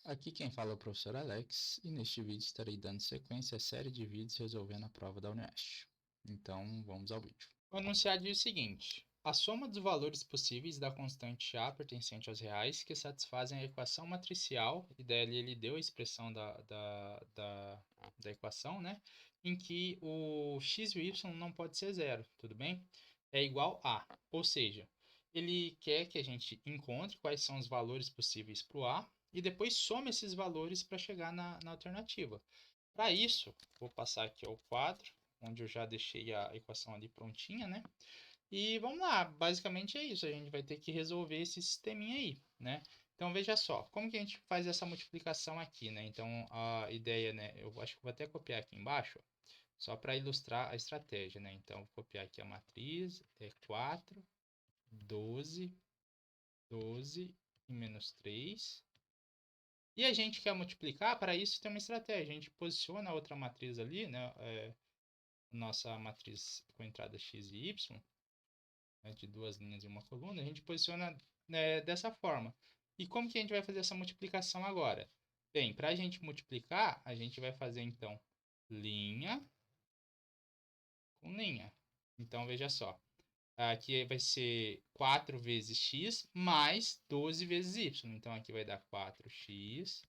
Aqui quem fala é o professor Alex e neste vídeo estarei dando sequência à série de vídeos resolvendo a prova da UniOeste. Então vamos ao vídeo. O enunciado diz o seguinte: a soma dos valores possíveis da constante A pertencente aos reais que satisfazem a equação matricial, e daí ele deu a expressão da equação, né? Em que o x e o y não pode ser zero, tudo bem? É igual a, ou seja, ele quer que a gente encontre quais são os valores possíveis para o A e depois soma esses valores para chegar na alternativa. Para isso, vou passar aqui ao quadro, onde eu já deixei a equação ali prontinha, né? E vamos lá, basicamente é isso, a gente vai ter que resolver esse sisteminha aí, né? Então veja só, como que a gente faz essa multiplicação aqui, né? Então a ideia, né? Eu acho que vou até copiar aqui embaixo, ó, só para ilustrar a estratégia, né? Então vou copiar aqui a matriz, é 4, 12, 12 e menos 3. E a gente quer multiplicar, para isso tem uma estratégia. A gente posiciona a outra matriz ali, né? Nossa matriz com entrada x e y, né, de duas linhas e uma coluna, a gente posiciona, né, dessa forma. E como que a gente vai fazer essa multiplicação agora? Bem, para a gente multiplicar, a gente vai fazer então linha com linha. Então veja só, aqui vai ser 4 vezes x mais 12 vezes y. Então aqui vai dar 4x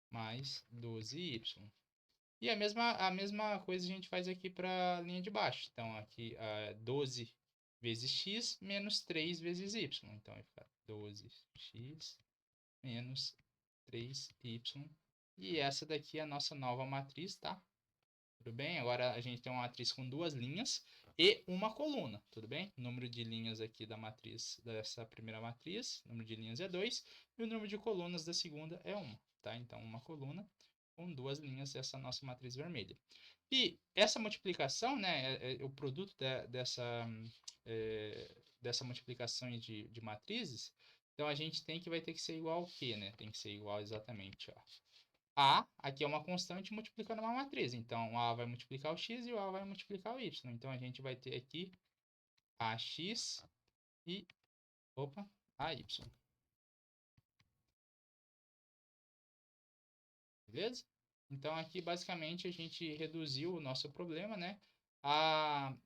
mais 12y. E a mesma coisa a gente faz aqui para a linha de baixo. Então, aqui 12 vezes x menos 3 vezes y. Então, vai ficar 12x menos 3y. E essa daqui é a nossa nova matriz, tá? Tudo bem? Agora a gente tem uma matriz com duas linhas e uma coluna, tudo bem? O número de linhas aqui da matriz, dessa primeira matriz, o número de linhas é 2 e o número de colunas da segunda é 1, tá? Então, uma coluna com duas linhas, essa nossa matriz vermelha. E essa multiplicação, né, o produto dessa multiplicação de matrizes, então a gente vai ter que ser igual ao quê, né? Tem que ser igual exatamente, ó. A, aqui é uma constante multiplicando uma matriz. Então, o A vai multiplicar o X e o A vai multiplicar o Y. Então, a gente vai ter aqui AX e, AY. Beleza? Então, aqui, basicamente, a gente reduziu o nosso problema, né?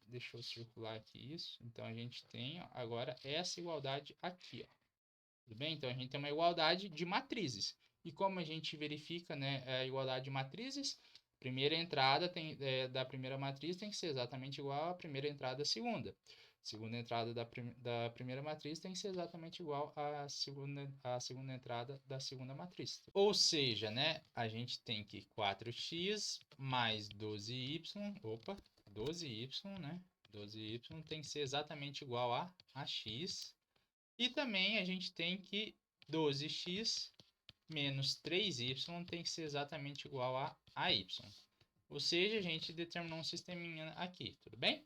Deixa eu circular aqui isso. Então, a gente tem agora essa igualdade aqui, ó. Tudo bem? Então, a gente tem uma igualdade de matrizes. E como a gente verifica, né, a igualdade de matrizes? Primeira entrada da primeira matriz tem que ser exatamente igual à primeira entrada da segunda. Segunda entrada da primeira matriz tem que ser exatamente igual à segunda entrada da segunda matriz. Ou seja, né, a gente tem que 4x mais 12y, 12y, né? 12y tem que ser exatamente igual a x. E também a gente tem que 12x menos 3y tem que ser exatamente igual a y. Ou seja, a gente determinou um sisteminha aqui, tudo bem?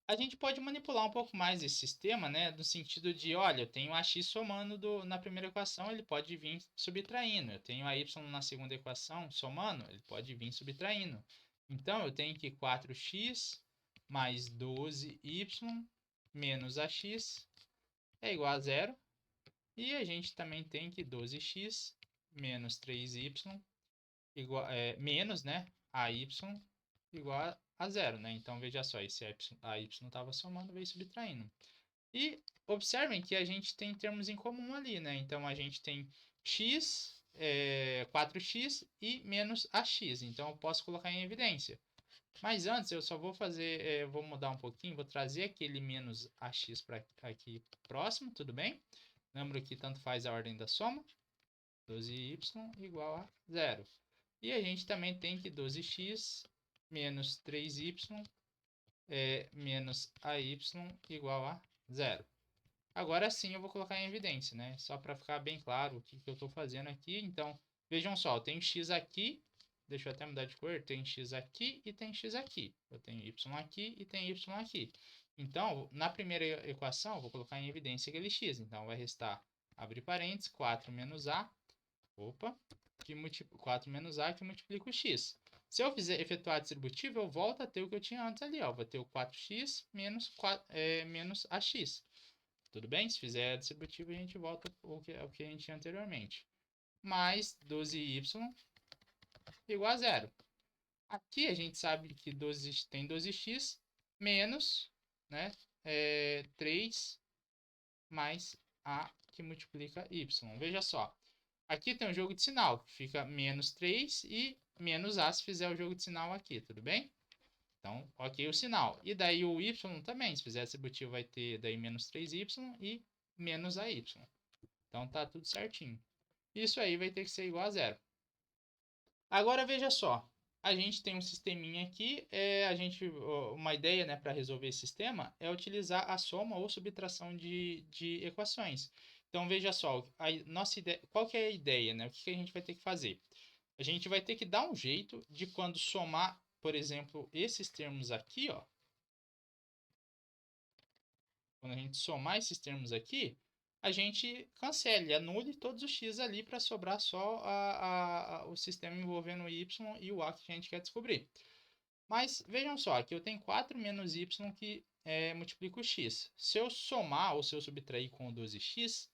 A gente pode manipular um pouco mais esse sistema, né? No sentido de, olha, eu tenho ax somando na primeira equação, ele pode vir subtraindo. Eu tenho a y na segunda equação somando, ele pode vir subtraindo. Então, eu tenho que 4x mais 12y menos ax é igual a zero. E a gente também tem que 12x menos 3y menos, né, AY igual a zero, né? Então, veja só, esse AY estava somando, veio subtraindo. E observem que a gente tem termos em comum ali, né? Então, a gente tem x, 4x e menos ax. Então, eu posso colocar em evidência. Mas antes, eu só vou fazer, vou mudar um pouquinho, vou trazer aquele menos ax para aqui próximo, tudo bem? Lembro que tanto faz a ordem da soma. 12y igual a zero. E a gente também tem que 12x menos 3y menos AY igual a zero. Agora sim eu vou colocar em evidência, né? Só para ficar bem claro o que eu estou fazendo aqui. Então, vejam só, eu tenho x aqui, deixa eu até mudar de cor, tem x aqui e tem x aqui. Eu tenho y aqui e tem y aqui. Então, na primeira equação, eu vou colocar em evidência aquele x. Então, vai restar, abre parênteses, 4 menos a, 4 menos a que multiplica o x. Se eu fizer efetuar a distributiva, eu volto a ter o que eu tinha antes ali, ó. Vou ter o 4x menos, menos ax. Tudo bem? Se fizer a distributiva, a gente volta ao que a gente tinha anteriormente. mais 12y igual a zero. Aqui a gente sabe que 12, tem 12x menos, né, 3 mais a que multiplica y. Veja só, aqui tem um jogo de sinal, que fica menos 3 e menos a se fizer o jogo de sinal aqui, tudo bem? Então, ok o sinal. E daí o y também, se fizer atributivo vai ter daí menos 3y e menos AY. Então tá tudo certinho. Isso aí vai ter que ser igual a zero. Agora veja só, a gente tem um sisteminha aqui, uma ideia, né, para resolver esse sistema é utilizar a soma ou subtração de equações. Então veja só, a nossa ideia, qual que é a ideia, né? O que a gente vai ter que fazer? A gente vai ter que dar um jeito de quando somar, por exemplo, esses termos aqui, ó. Quando a gente somar esses termos aqui, a gente cancele, anule todos os x ali para sobrar só o sistema envolvendo o y e o a que a gente quer descobrir. Mas vejam só, aqui eu tenho 4 menos y que multiplica o x. Se eu somar ou se eu subtrair com o 12x,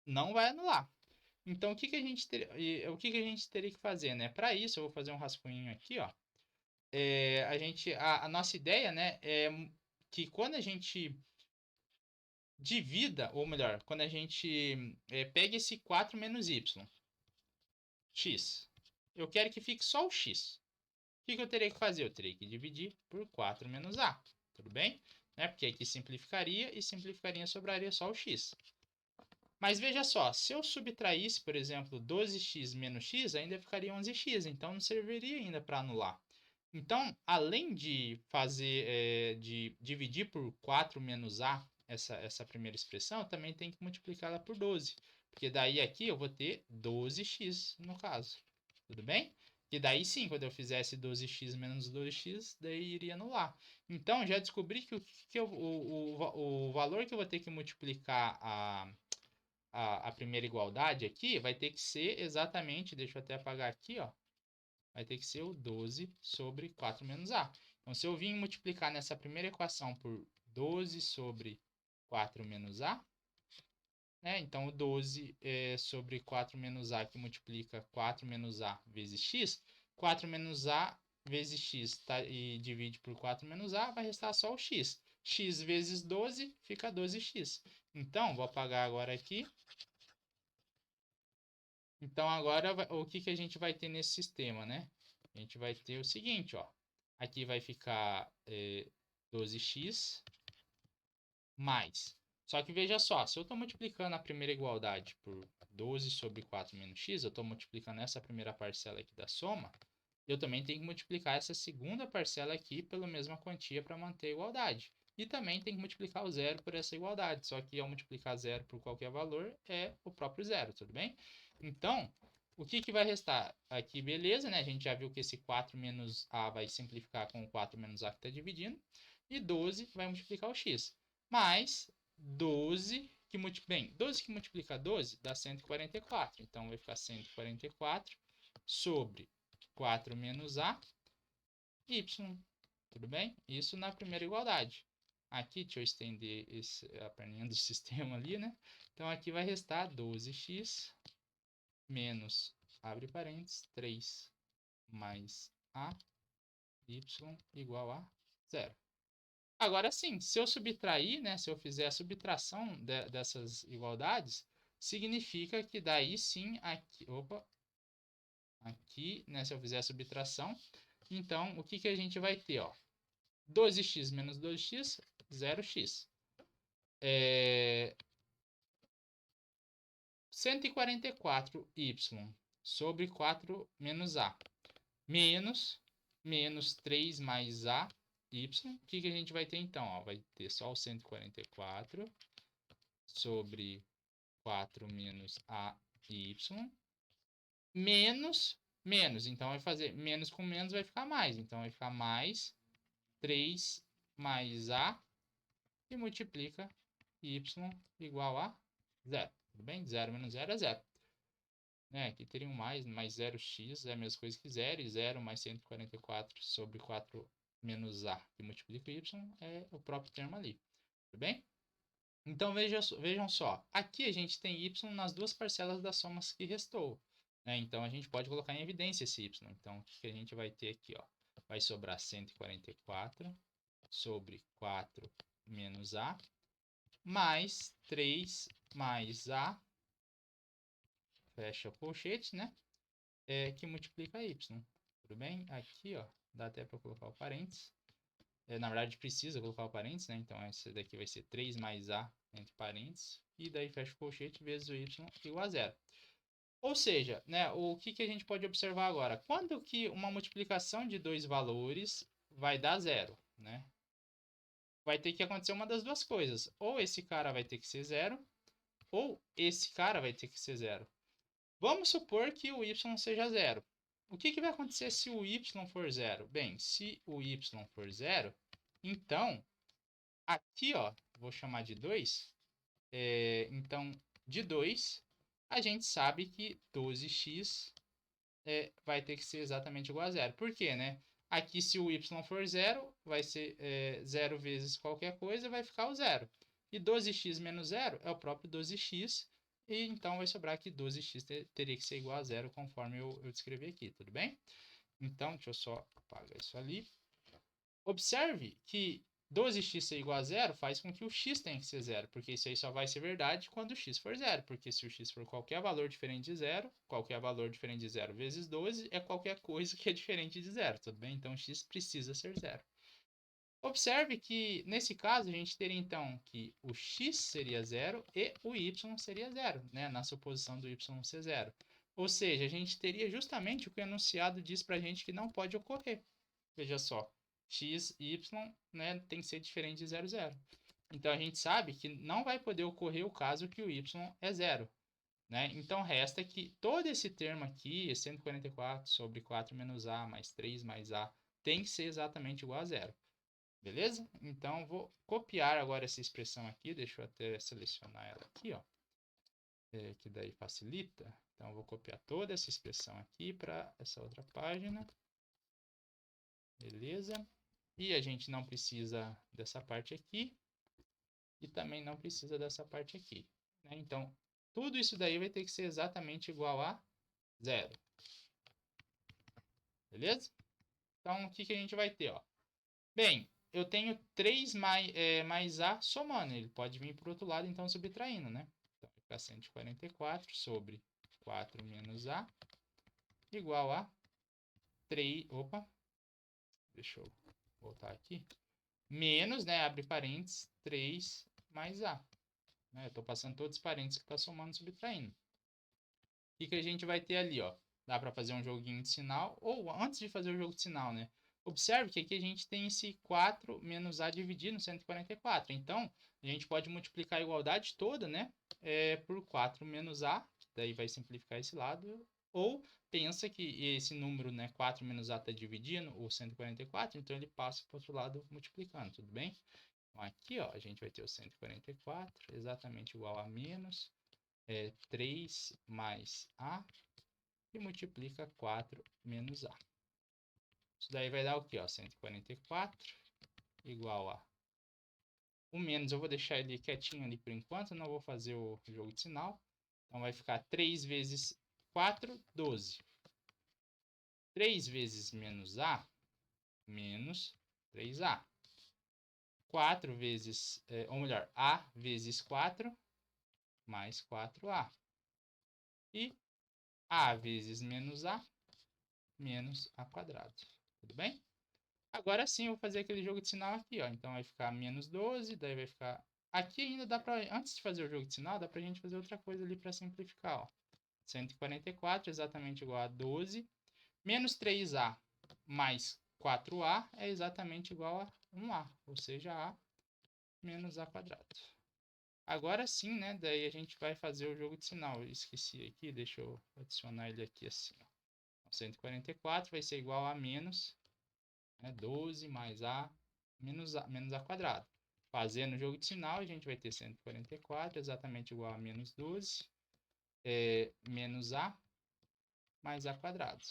não vai anular. Então, o que a gente teria que fazer, né? Para isso, eu vou fazer um rascunho aqui, ó. A nossa ideia, né, é que quando a gente divida, ou melhor, quando a gente pega esse 4 menos y, x, eu quero que fique só o x. O que eu teria que fazer? Eu teria que dividir por 4 menos a, tudo bem? Né? Porque aqui simplificaria e simplificaria sobraria só o x. Mas veja só, se eu subtraísse, por exemplo, 12x menos x, ainda ficaria 11x, então não serviria ainda para anular. Então, além de fazer, de dividir por 4 menos a, essa primeira expressão, eu também tenho que multiplicá-la por 12. Porque daí aqui eu vou ter 12x no caso. Tudo bem? E daí sim, quando eu fizesse 12x menos 2x, daí iria anular. Então, já descobri que o valor que eu vou ter que multiplicar a primeira igualdade aqui vai ter que ser exatamente, deixa eu até apagar aqui, ó. Vai ter que ser o 12 sobre 4 menos a. Então, se eu vim multiplicar nessa primeira equação por 12 sobre 4 menos a, né? Então, o 12 sobre 4 menos a que multiplica 4 menos a vezes x. 4 menos a vezes x tá, e divide por 4 menos a, vai restar só o x. X vezes 12 fica 12x. Então, vou apagar agora aqui. Então, agora, o que a gente vai ter nesse sistema, né? A gente vai ter o seguinte, ó. Aqui vai ficar 12x mais. Só que veja só, se eu estou multiplicando a primeira igualdade por 12 sobre 4 menos x, eu estou multiplicando essa primeira parcela aqui da soma, eu também tenho que multiplicar essa segunda parcela aqui pela mesma quantia para manter a igualdade. E também tem que multiplicar o zero por essa igualdade, só que ao multiplicar zero por qualquer valor é o próprio zero, tudo bem? Então, o que vai restar? Aqui, beleza, né? A gente já viu que esse 4 menos a vai simplificar com o 4 menos a que está dividindo, e 12 vai multiplicar o x. Mais 12 que multiplica, 12 que multiplica 12 dá 144, então vai ficar 144 sobre 4 menos a, y. Tudo bem? Isso na primeira igualdade. Aqui, deixa eu estender a perninha do sistema ali, né? Então, aqui vai restar 12x menos, abre parênteses, 3 mais a, y igual a zero. Agora sim, se eu subtrair, né? Se eu fizer a subtração dessas igualdades, significa que daí sim, aqui, aqui, né, se eu fizer a subtração, então o que a gente vai ter, ó? 12x menos 2x, 0x. 144y sobre 4 menos a. Menos 3 mais a, y. O que a gente vai ter então? Ó, vai ter só o 144 sobre 4 menos a, y. Menos. Então, vai fazer menos com menos, vai ficar mais. Então, vai ficar mais 3 mais a e multiplica y igual a zero. Tudo bem? 0 menos 0 é 0. Né? Aqui teria um mais 0x é a mesma coisa que 0. E 0 mais 144 sobre 4 menos a que multiplica y é o próprio termo ali. Tudo bem? Então, vejam só. Aqui a gente tem y nas duas parcelas das somas que restou. né? Então, a gente pode colocar em evidência esse y. Então, o que a gente vai ter aqui, ó? Vai sobrar 144 sobre 4 menos a, mais 3 mais a, fecha o colchete, né? Que multiplica y. Tudo bem? Aqui, ó, dá até para colocar o parênteses. Na verdade, precisa colocar o parênteses, né? Então, esse daqui vai ser 3 mais a entre parênteses. E daí fecha o colchete vezes o y igual a zero. Ou seja, né, o que a gente pode observar agora? Quando que uma multiplicação de dois valores vai dar zero, né? Vai ter que acontecer uma das duas coisas. Ou esse cara vai ter que ser zero, ou esse cara vai ter que ser zero. Vamos supor que o y seja zero. O que vai acontecer se o y for zero? Bem, se o y for zero, então, aqui, ó, vou chamar de 2. Então, de 2, a gente sabe que 12x vai ter que ser exatamente igual a zero. Por quê, né? Aqui, se o y for zero, vai ser 0 vezes qualquer coisa, vai ficar o zero. E 12x menos zero é o próprio 12x, e então vai sobrar que 12x teria que ser igual a zero, conforme eu descrevi aqui, tudo bem? Então, deixa eu só apagar isso ali. Observe que 12x ser igual a zero faz com que o x tenha que ser zero, porque isso aí só vai ser verdade quando o x for zero, porque se o x for qualquer valor diferente de zero, qualquer valor diferente de zero vezes 12 é qualquer coisa que é diferente de zero, tudo bem? Então, x precisa ser zero. Observe que, nesse caso, a gente teria, então, que o x seria zero e o y seria zero, né? Na suposição do y ser zero. Ou seja, a gente teria justamente o que o enunciado diz para a gente que não pode ocorrer. Veja só, x e y, né, tem que ser diferente de 0, 0. Então, a gente sabe que não vai poder ocorrer o caso que o y é zero. Né? Então, resta que todo esse termo aqui, 144 sobre 4 menos a mais 3 mais a, tem que ser exatamente igual a zero. Beleza? Então, vou copiar agora essa expressão aqui. Deixa eu até selecionar ela aqui, ó. Que daí facilita. Então, vou copiar toda essa expressão aqui para essa outra página. Beleza? E a gente não precisa dessa parte aqui. E também não precisa dessa parte aqui. Né? Então, tudo isso daí vai ter que ser exatamente igual a zero. Beleza? Então, o que a gente vai ter? Ó? Bem, eu tenho 3 mais a somando. Ele pode vir para o outro lado, então, subtraindo, né? Então, vai ficar 144 sobre 4 menos a igual a 3... Opa! Deixa eu voltar aqui. Menos, né? Abre parênteses, 3 mais a. Né? Eu estou passando todos os parênteses que está somando e subtraindo. O que a gente vai ter ali, ó? Dá para fazer um joguinho de sinal, ou antes de fazer o jogo de sinal, né? Observe que aqui a gente tem esse 4 menos a dividido no 144. Então, a gente pode multiplicar a igualdade toda, né? Por 4 menos a, daí vai simplificar esse lado. Ou pensa que esse número, né, 4 menos a está dividindo o 144, então ele passa para o outro lado multiplicando, tudo bem? Então, aqui, ó, a gente vai ter o 144 exatamente igual a menos 3 mais a e multiplica 4 menos a. Isso daí vai dar o quê? Ó? 144 igual a... O menos eu vou deixar ele quietinho ali por enquanto, não vou fazer o jogo de sinal. Então vai ficar 3 vezes 4, 12. 3 vezes menos a, menos 3a. 4 vezes, ou melhor, a vezes 4, mais 4a. E a vezes menos a, menos a quadrado. Tudo bem? Agora sim, eu vou fazer aquele jogo de sinal aqui, ó. Então vai ficar menos 12, daí vai ficar... Aqui ainda dá pra... Antes de fazer o jogo de sinal, dá pra gente fazer outra coisa ali pra simplificar, ó. 144 exatamente igual a 12. Menos 3a mais 4a é exatamente igual a 1a. Ou seja, a menos a quadrado. Agora sim, né? Daí a gente vai fazer o jogo de sinal. Eu esqueci aqui, deixa eu adicionar ele aqui assim, ó. 144 vai ser igual a menos 12 mais a menos a quadrado. Fazendo o jogo de sinal, a gente vai ter 144 exatamente igual a menos 12 menos a mais a quadrado.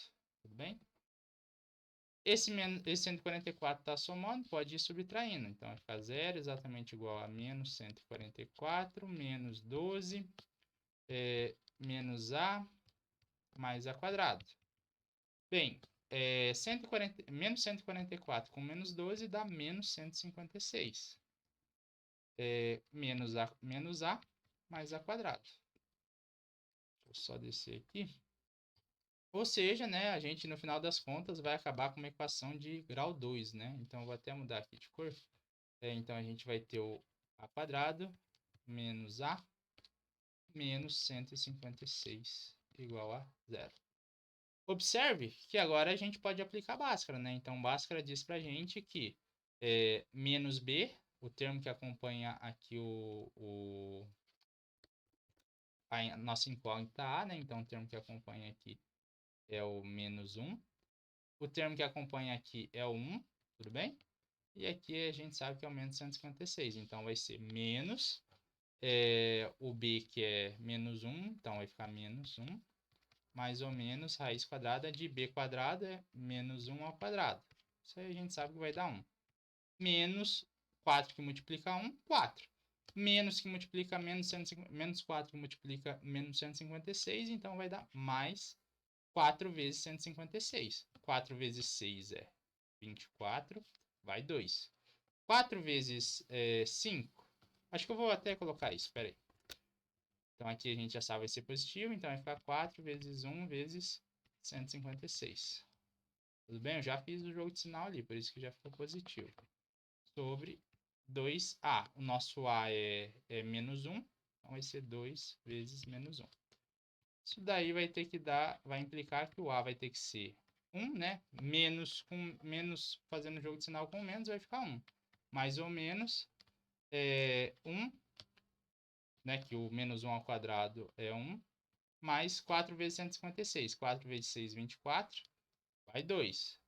Tudo bem? Esse 144 está somando, pode ir subtraindo. Então, vai ficar 0 exatamente igual a menos 144 menos 12 menos a mais a quadrado. Bem, menos 144 com menos 12 dá menos 156. Menos a mais a quadrado. Deixa eu só descer aqui. Ou seja, né, a gente, no final das contas, vai acabar com uma equação de grau 2, né? Então, eu vou até mudar aqui de cor. Então, a gente vai ter o a quadrado menos a menos 156 igual a zero. Observe que agora a gente pode aplicar Bhaskara, né? Então, Bhaskara diz pra gente que menos b, o termo que acompanha aqui a nossa incógnita a, né? Então, o termo que acompanha aqui é o menos 1. O termo que acompanha aqui é o 1, tudo bem? E aqui a gente sabe que é o menos 156, então vai ser menos o b, que é menos 1, então vai ficar menos 1, mais ou menos raiz quadrada de b quadrado é menos 1 ao quadrado. Isso aí a gente sabe que vai dar 1. Menos 4 que multiplica 1, 4. Menos que multiplica menos 4 que multiplica menos 156, então vai dar mais 4 vezes 156. 4 vezes 6 é 24, vai 2. 4 vezes 5, acho que eu vou até colocar isso, espera aí. Então, aqui a gente já sabe vai ser positivo, então vai ficar 4 vezes 1 vezes 156. Tudo bem? Eu já fiz o jogo de sinal ali, por isso que já ficou positivo. Sobre 2a. O nosso a é menos 1, então vai ser 2 vezes menos 1. Isso daí vai ter que vai implicar que o a vai ter que ser 1, né? Menos, fazendo o jogo de sinal com menos, vai ficar 1. Mais ou menos 1, né? Que o menos 1 ao quadrado é 1, mais 4 vezes 156. 4 vezes 6, 24, vai 2.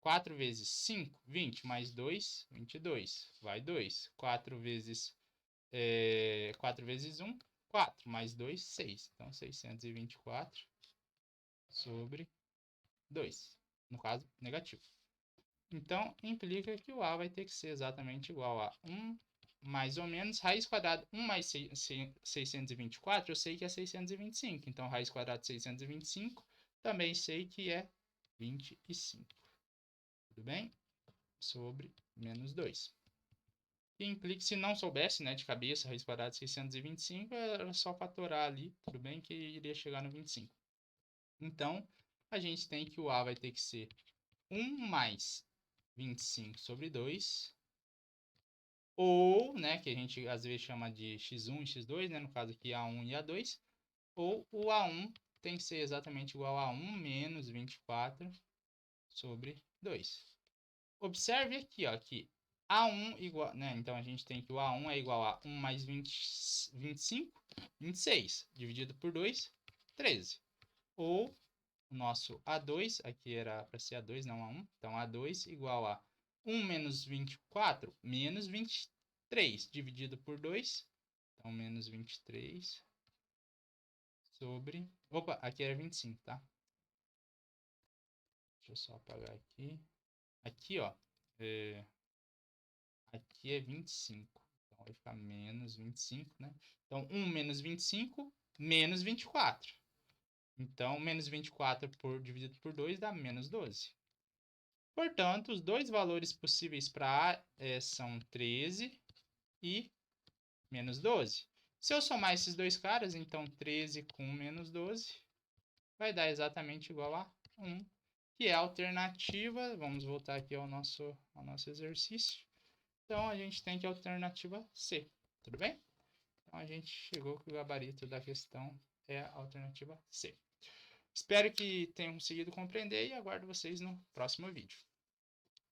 4 vezes 5, 20, mais 2, 22, vai 2. 4 vezes 1, 4, mais 2, 6. Então, 624 sobre 2. No caso, negativo. Então, implica que o a vai ter que ser exatamente igual a 1, mais ou menos, raiz quadrada 1 mais 624, eu sei que é 625. Então, raiz quadrada de 625, também sei que é 25. Tudo bem? Sobre menos 2. E implica, se não soubesse, né, de cabeça, raiz quadrada de 625, era só fatorar ali, tudo bem, que iria chegar no 25. Então, a gente tem que o a vai ter que ser 1 mais 25 sobre 2, ou, né, que a gente às vezes chama de x1 e x2, né, no caso aqui a1 e a2, ou o a1 tem que ser exatamente igual a 1 menos 24 sobre 2. Observe aqui, ó, que a1 igual, né, então a gente tem que o a1 é igual a 1 mais 25, 26, dividido por 2, 13. Ou o nosso A2, aqui era para ser A2, não A1. Então, A2 igual a 1 menos 24, menos 23, dividido por 2. Então, menos 23 sobre... Opa, aqui era 25, tá? Deixa eu só apagar aqui. Aqui, ó, aqui é 25. Então, vai ficar menos 25, né? Então, 1 menos 25, menos 24. Então, menos 24 dividido por 2 dá menos 12. Portanto, os dois valores possíveis para A são 13 e menos 12. Se eu somar esses dois caras, então 13 com menos 12 vai dar exatamente igual a 1, que é a alternativa. Vamos voltar aqui ao nosso exercício. Então, a gente tem que a alternativa C, tudo bem? Então, a gente chegou que o gabarito da questão é a alternativa C. Espero que tenham conseguido compreender e aguardo vocês no próximo vídeo.